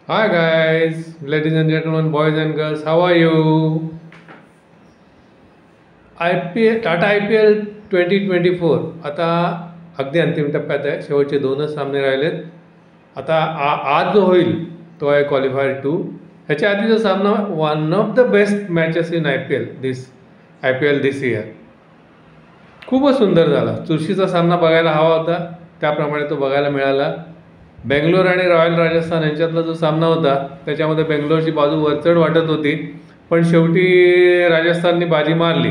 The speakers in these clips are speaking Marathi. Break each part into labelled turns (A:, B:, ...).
A: Hi guys, ladies and gentlemen, boys and girls, how are you? Tata IPL 2024 आता अगदी अंतिम टप्प्यात आहे. शेवटचे दोनच सामने राहिलेत. आता आज जो होईल तो आहे क्वालिफायर 2. ह्याच्या आधीचा सामना one of the best matches in IPL this year. खूपच सुंदर झाला. चुरशीचा सामना बघायला हवा होता, त्याप्रमाणे तो बघायला मिळाला. बेंगलोर आणि रॉयल राजस्थान यांच्यातला जो सामना होता त्याच्यामध्ये बेंगलोरची बाजू वरचढ वाटत होती, पण शेवटी राजस्थाननी बाजी मारली.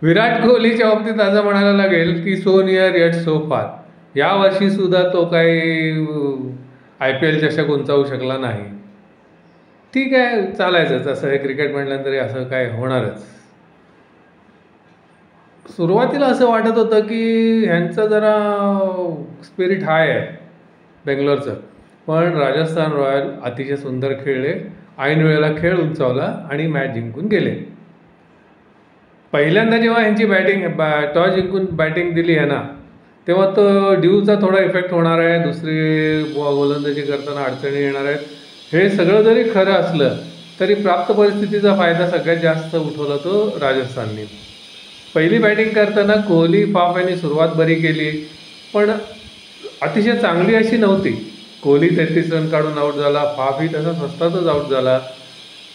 A: विराट कोहलीच्या बाबतीत असं म्हणायला लागेल की सो नियर येट सो फार. यावर्षी सुद्धा तो काही IPL चषक उंचावू शकला नाही. ठीक आहे, चालायचंच, असं हे क्रिकेट म्हटल्यानंतर असं काय होणारच. सुरुवातीला असं वाटत होतं की ह्यांचं जरा स्पिरिट हाय आहे बेंगलोरचं, पण राजस्थान रॉयल अतिशय सुंदर खेळले, ऐन वेळेला खेळ उंचावला आणि मॅच जिंकून गेले. पहिल्यांदा जेव्हा ह्यांची टॉस जिंकून बॅटिंग दिली आहे ना, तेव्हा तो ड्यूचा थोडा इफेक्ट होणार आहे, दुसरी गोलंदाजी करताना अडचणी येणार आहेत. हे सगळं जरी खरं असलं तरी प्राप्त परिस्थितीचा फायदा सगळ्यात जास्त उठवला तो राजस्थानने. पहिली बॅटिंग करताना कोहली फाफ यांनी सुरुवात बरी केली, पण अतिशय चांगली अशी नव्हती. कोहली 33 रन काढून आऊट झाला, फाफही तसा स्वस्तातच आऊट झाला.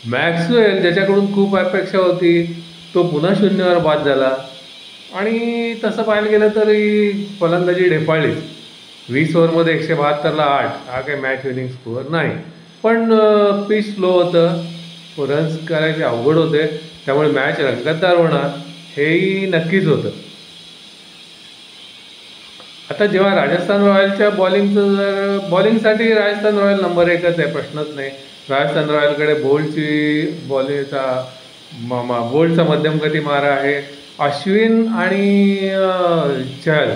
A: मॅक्सवेल ज्याच्याकडून खूप अपेक्षा होती तो पुन्हा 0वर बाद झाला. आणि तसं पाहायला गेलं तरी फलंदाजी ढेपाळली. 20 ओव्हरमध्ये 172ला 8 हा काही मॅच विनिंग स्कोअर नाही, पण पिच स्लो होतं, रन्स करायचे अवघड होते, त्यामुळे मॅच रंगतदार होणार हेही नक्कीच होतं. आता जेव्हा राजस्थान रॉयलच्या बॉलिंगसाठी राजस्थान रॉयल नंबर 1च आहे, प्रश्नच नाही. राजस्थान रॉयलकडे बोल्टचा मध्यमगती मारा आहे. अश्विन आणि चहल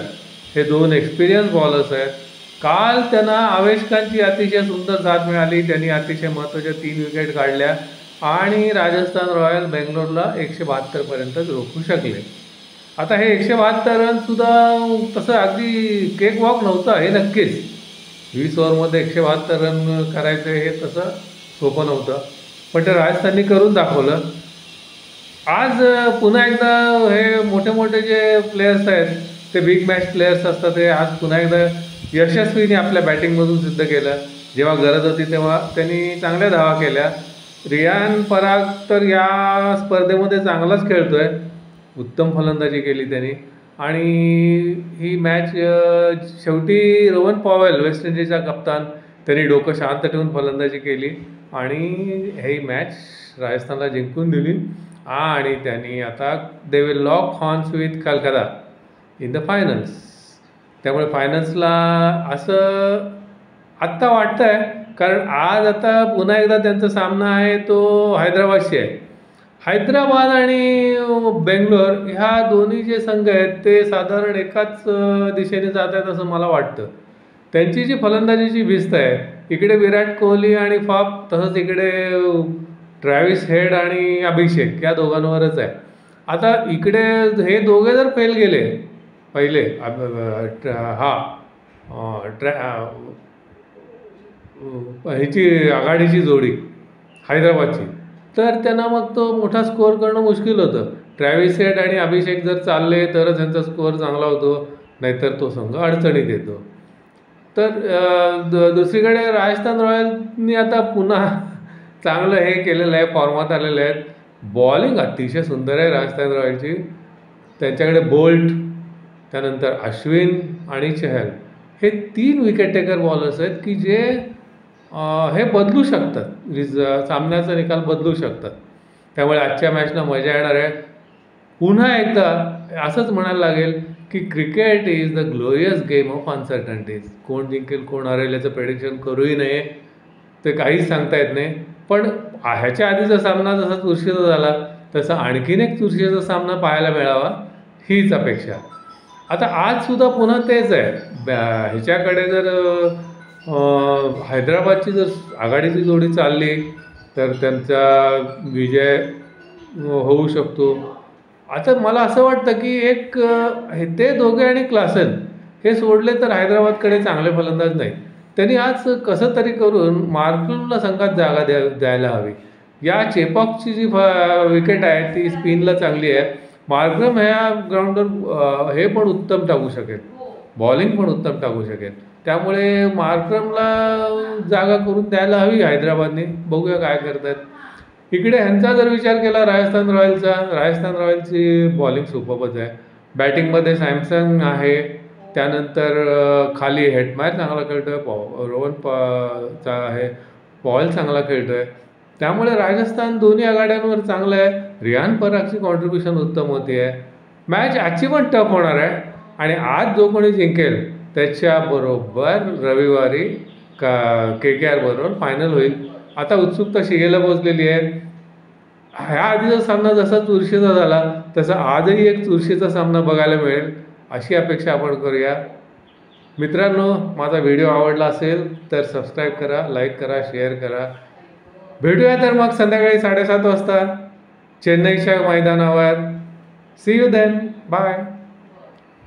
A: हे दोन एक्सपिरियन्स बॉलर्स आहेत. काल त्यांना आवेश खानची अतिशय सुंदर साथ मिळाली, त्यांनी अतिशय महत्त्वाच्या 3 विकेट काढल्या आणि राजस्थान रॉयल बेंगलोरला 172पर्यंत रोखू शकले. आता हे 172 रनसुद्धा तसं अगदी केक वॉक नव्हतं, हे नक्कीच. 20 ओव्हरमध्ये 172 रन करायचं हे तसं सोपं नव्हतं, पण ते राजस्थाननी करून दाखवलं. आज पुन्हा एकदा हे मोठे मोठे जे प्लेयर्स आहेत ते बिग मॅच प्लेयर्स असतात, ते आज पुन्हा एकदा यशस्वीने आपल्या बॅटिंगमधून सिद्ध केलं. जेव्हा गरज होती तेव्हा त्यांनी चांगल्या धावा केल्या. रियान पराग तर या स्पर्धेमध्ये चांगलाच खेळतोय, उत्तम फलंदाजी केली त्यांनी. आणि ही मॅच शेवटी रोहन पॉवेल वेस्ट इंडिजचा कप्तान, त्यांनी डोकं शांत ठेवून फलंदाजी केली आणि ही मॅच राजस्थानला जिंकून दिली. आणि त्यांनी आता they will lock horns with Calcutta in the finals. त्यामुळे फायनल्सला असं आत्ता वाटतं आहे, कारण आज आता पुन्हा एकदा त्यांचा सामना आहे तो हैदराबादशी आहे. हैदराबाद आणि बेंगलोर ह्या दोन्ही जे संघ आहेत ते साधारण एकाच दिशेने जात आहेत असं मला वाटतं. त्यांची जी फलंदाजीची भिस्त आहे, इकडे विराट कोहली आणि फाफ, तसंच इकडे ट्रॅव्हिस हेड आणि अभिषेक या दोघांवरच आहे. आता इकडे हे दोघे जर फेल गेले पहिले ह्याची आघाडीची जोडी हैदराबादची, तर त्यांना मग तो मोठा स्कोअर करणं मुश्किल होतं. ट्रॅव्हिस हेड आणि अभिषेक जर चालले तरच त्यांचा स्कोअर चांगला होतो, नाहीतर तो संघ अडचणीत येतो. तर दुसरीकडे राजस्थान रॉयलनी आता पुन्हा चांगलं हे केलेलं आहे, फॉर्मात आलेले आहेत. बॉलिंग अतिशय सुंदर आहे राजस्थान रॉयलची. त्यांच्याकडे बोल्ट, त्यानंतर अश्विन आणि चहल हे 3 विकेट टेकर बॉलर्स आहेत की जे हे बदलू शकतात, सामन्याचा निकाल बदलू शकतात. त्यामुळे आजच्या मॅचला मजा येणार आहे. पुन्हा एकदा असंच म्हणायला लागेल की cricket is the glorious game of uncertainties. कोण जिंकेल कोण हरेल याचं प्रेडिक्शन करूही नये, ते काहीच सांगता येत नाही. पण ह्याच्या आधीचा सामना जसा चुरशीचा झाला तसा आणखीन एक चुरशीचा सामना पाहायला मिळावा हीच अपेक्षा. आता आजसुद्धा पुन्हा तेच आहे. ह्याच्याकडे जर हैदराबादची जर आघाडीची जोडी चालली तर त्यांचा विजय होऊ शकतो. आता मला असं वाटतं की ते दोघे आणि क्लासन हे सोडले तर हैदराबादकडे चांगले फलंदाज नाही. त्यांनी आज कसं तरी करून मार्करमला संघात जागा द्यायला हवी. या चेपॉकची जी विकेट आहे ती स्पिनला चांगली आहे. मार्करम ह्या ग्राउंडवर हे पण उत्तम टाकू शकेल, बॉलिंग पण उत्तम टाकू शकेल. त्यामुळे मार्करमला जागा करून द्यायला हवी हैदराबादने. बघूया काय करतात. इकडे ह्यांचा जर विचार केला राजस्थान रॉयल्सची बॉलिंग सुपरच आहे. बॅटिंगमध्ये सॅमसन आहे, त्यानंतर खाली हेटमायर चांगला खेळतोय, चा आहे, पॉल चांगला खेळतोय. त्यामुळे राजस्थान दोन्ही आघाड्यांवर चांगलं आहे. रियान परागची कॉन्ट्रीब्युशन उत्तम होती आहे. मॅच आजची पण टफ होणार आहे आणि आज जो कोणी जिंकेल त्याच्याबरोबर रविवारी KKR बरोबर फायनल होईल. आता उत्सुकता शिगेला पोहोचलेली आहे. ह्या आधीचा सामना जसा चुरशीचा झाला तसा आजही एक चुरशीचा सामना बघायला मिळेल अशी अपेक्षा आपण करूया. मित्रांनो, माझा व्हिडिओ आवडला असेल तर सबस्क्राईब करा, लाईक करा, शेअर करा. भेटूया तर मग संध्याकाळी 7:30 वाजता चेन्नईच्या मैदानावर. See you then. बाय.